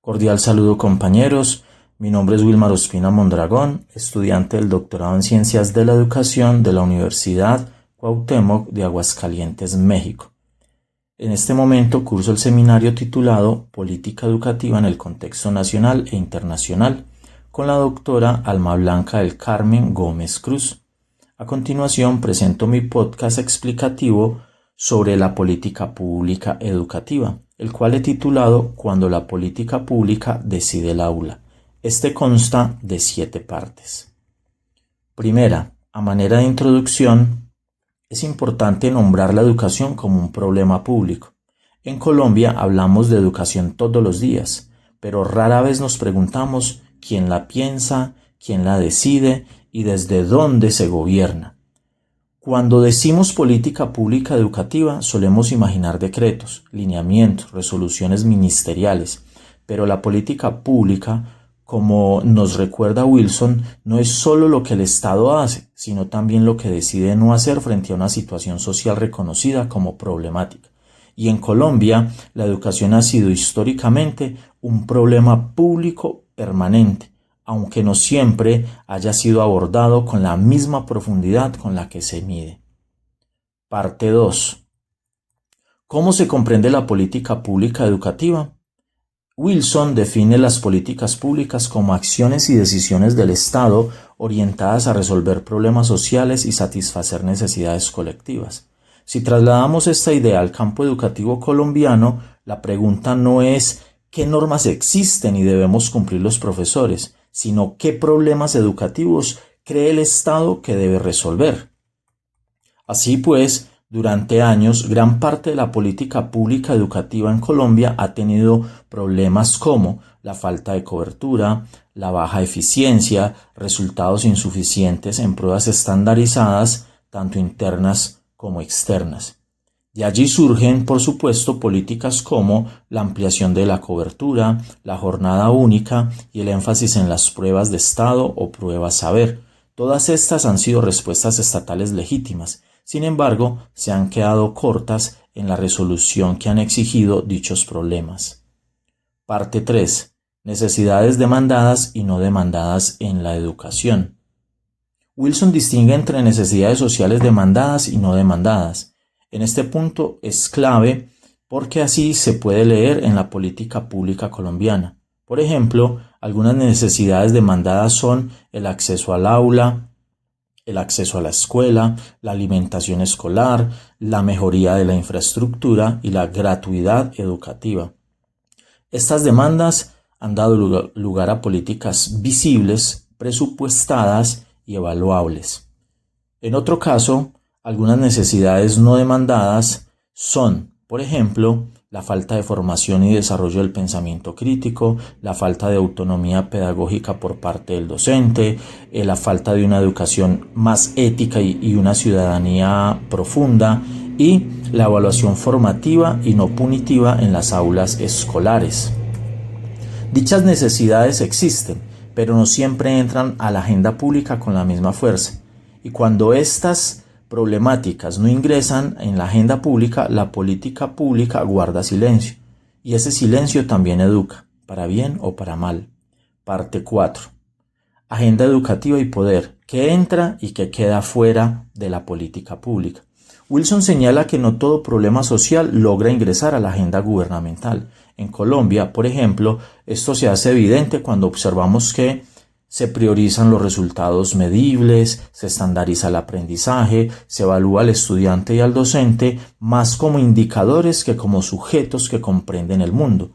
Cordial saludo, compañeros. Mi nombre es Wilmar Ospina Mondragón, estudiante del doctorado en Ciencias de la Educación de la Universidad Cuauhtémoc de Aguascalientes, México. En este momento curso el seminario titulado Política Educativa en el Contexto Nacional e Internacional con la doctora Alma Blanca del Carmen Gómez Cruz. A continuación presento mi podcast explicativo sobre la política pública educativa, el cual he titulado Cuando la política pública decide el aula. Este consta de 7 partes. Primera, a manera de introducción, es importante nombrar la educación como un problema público. En Colombia hablamos de educación todos los días, pero rara vez nos preguntamos quién la piensa, quién la decide y desde dónde se gobierna. Cuando decimos política pública educativa, solemos imaginar decretos, lineamientos, resoluciones ministeriales, pero la política pública, como nos recuerda Wilson, no es solo lo que el Estado hace, sino también lo que decide no hacer frente a una situación social reconocida como problemática. Y en Colombia, la educación ha sido históricamente un problema público permanente, aunque no siempre haya sido abordado con la misma profundidad con la que se mide. Parte 2. ¿Cómo se comprende la política pública educativa? Wilson define las políticas públicas como acciones y decisiones del Estado orientadas a resolver problemas sociales y satisfacer necesidades colectivas. Si trasladamos esta idea al campo educativo colombiano, la pregunta no es ¿qué normas existen y debemos cumplir los profesores?, sino qué problemas educativos cree el Estado que debe resolver. Así pues, durante años, gran parte de la política pública educativa en Colombia ha tenido problemas como la falta de cobertura, la baja eficiencia, resultados insuficientes en pruebas estandarizadas, tanto internas como externas. De allí surgen, por supuesto, políticas como la ampliación de la cobertura, la jornada única y el énfasis en las pruebas de estado o pruebas saber. Todas estas han sido respuestas estatales legítimas. Sin embargo, se han quedado cortas en la resolución que han exigido dichos problemas. Parte 3. Necesidades demandadas y no demandadas en la educación. Wilson distingue entre necesidades sociales demandadas y no demandadas. En este punto es clave porque así se puede leer en la política pública colombiana. Por ejemplo, algunas necesidades demandadas son el acceso al aula, el acceso a la escuela, la alimentación escolar, la mejoría de la infraestructura y la gratuidad educativa. Estas demandas han dado lugar a políticas visibles, presupuestadas y evaluables. En otro caso, algunas necesidades no demandadas son, por ejemplo, la falta de formación y desarrollo del pensamiento crítico, la falta de autonomía pedagógica por parte del docente, la falta de una educación más ética y una ciudadanía profunda, y la evaluación formativa y no punitiva en las aulas escolares. Dichas necesidades existen, pero no siempre entran a la agenda pública con la misma fuerza, y cuando estas problemáticas no ingresan en la agenda pública, la política pública guarda silencio, y ese silencio también educa, para bien o para mal. Parte 4. Agenda educativa y poder, ¿qué entra y qué queda fuera de la política pública? Wilson señala que no todo problema social logra ingresar a la agenda gubernamental. En Colombia, por ejemplo, esto se hace evidente cuando observamos que se priorizan los resultados medibles, se estandariza el aprendizaje, se evalúa al estudiante y al docente más como indicadores que como sujetos que comprenden el mundo.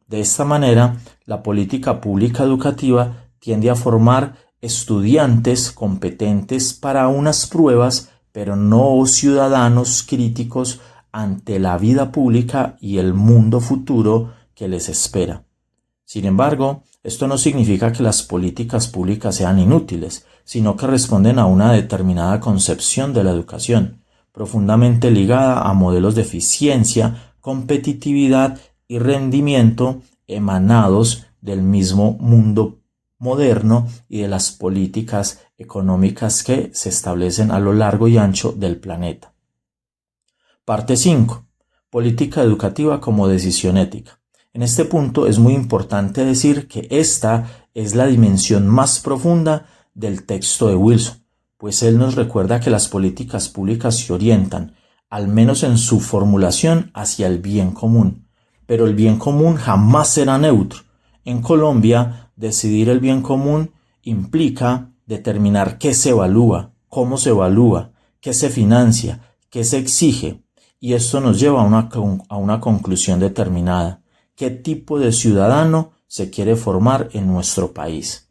De esta manera, la política pública educativa tiende a formar estudiantes competentes para unas pruebas, pero no ciudadanos críticos ante la vida pública y el mundo futuro que les espera. Sin embargo, esto no significa que las políticas públicas sean inútiles, sino que responden a una determinada concepción de la educación, profundamente ligada a modelos de eficiencia, competitividad y rendimiento emanados del mismo mundo moderno y de las políticas económicas que se establecen a lo largo y ancho del planeta. Parte 5. Política educativa como decisión ética. En este punto es muy importante decir que esta es la dimensión más profunda del texto de Wilson, pues él nos recuerda que las políticas públicas se orientan, al menos en su formulación, hacia el bien común. Pero el bien común jamás será neutro. En Colombia, decidir el bien común implica determinar qué se evalúa, cómo se evalúa, qué se financia, qué se exige, y esto nos lleva a una conclusión determinada: qué tipo de ciudadano se quiere formar en nuestro país.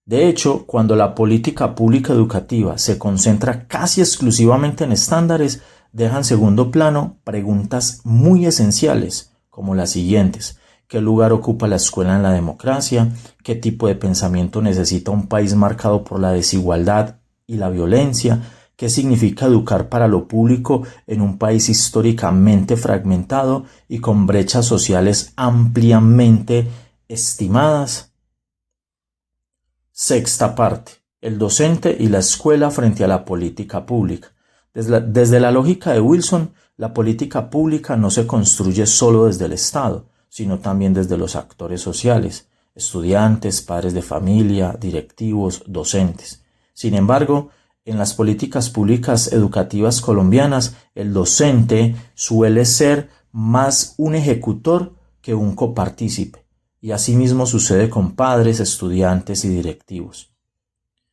De hecho, cuando la política pública educativa se concentra casi exclusivamente en estándares, deja en segundo plano preguntas muy esenciales, como las siguientes: ¿qué lugar ocupa la escuela en la democracia? ¿Qué tipo de pensamiento necesita un país marcado por la desigualdad y la violencia? ¿Qué significa educar para lo público en un país históricamente fragmentado y con brechas sociales ampliamente estimadas? Sexta parte: el docente y la escuela frente a la política pública. Desde la lógica de Wilson, la política pública no se construye solo desde el Estado, sino también desde los actores sociales, estudiantes, padres de familia, directivos, docentes. Sin embargo, en las políticas públicas educativas colombianas, el docente suele ser más un ejecutor que un copartícipe, y asimismo sucede con padres, estudiantes y directivos.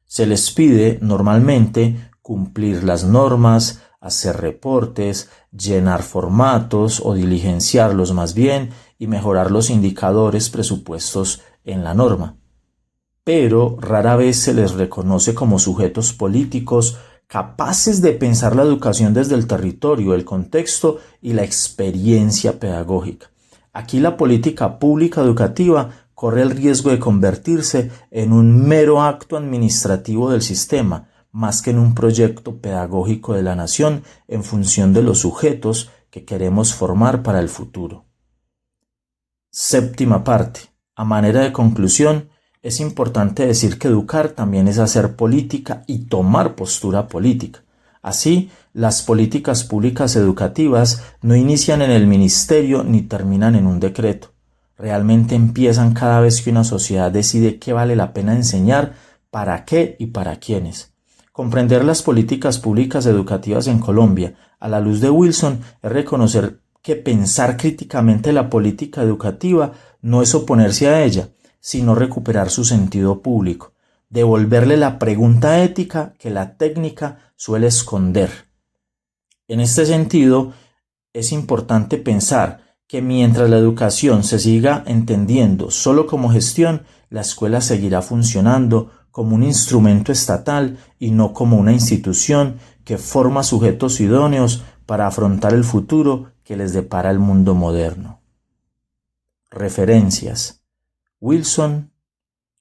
Se les pide normalmente cumplir las normas, hacer reportes, llenar formatos o diligenciarlos más bien, y mejorar los indicadores presupuestos en la norma. Pero rara vez se les reconoce como sujetos políticos capaces de pensar la educación desde el territorio, el contexto y la experiencia pedagógica. Aquí la política pública educativa corre el riesgo de convertirse en un mero acto administrativo del sistema, más que en un proyecto pedagógico de la nación en función de los sujetos que queremos formar para el futuro. Séptima parte. A manera de conclusión, es importante decir que educar también es hacer política y tomar postura política. Así, las políticas públicas educativas no inician en el ministerio ni terminan en un decreto. Realmente empiezan cada vez que una sociedad decide qué vale la pena enseñar, para qué y para quiénes. Comprender las políticas públicas educativas en Colombia a la luz de Wilson es reconocer que pensar críticamente la política educativa no es oponerse a ella, sino recuperar su sentido público, devolverle la pregunta ética que la técnica suele esconder. En este sentido, es importante pensar que mientras la educación se siga entendiendo solo como gestión, la escuela seguirá funcionando como un instrumento estatal y no como una institución que forma sujetos idóneos para afrontar el futuro que les depara el mundo moderno. Referencias: Wilson,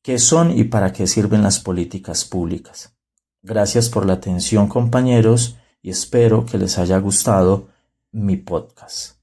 ¿qué son y para qué sirven las políticas públicas? Gracias por la atención, compañeros, y espero que les haya gustado mi podcast.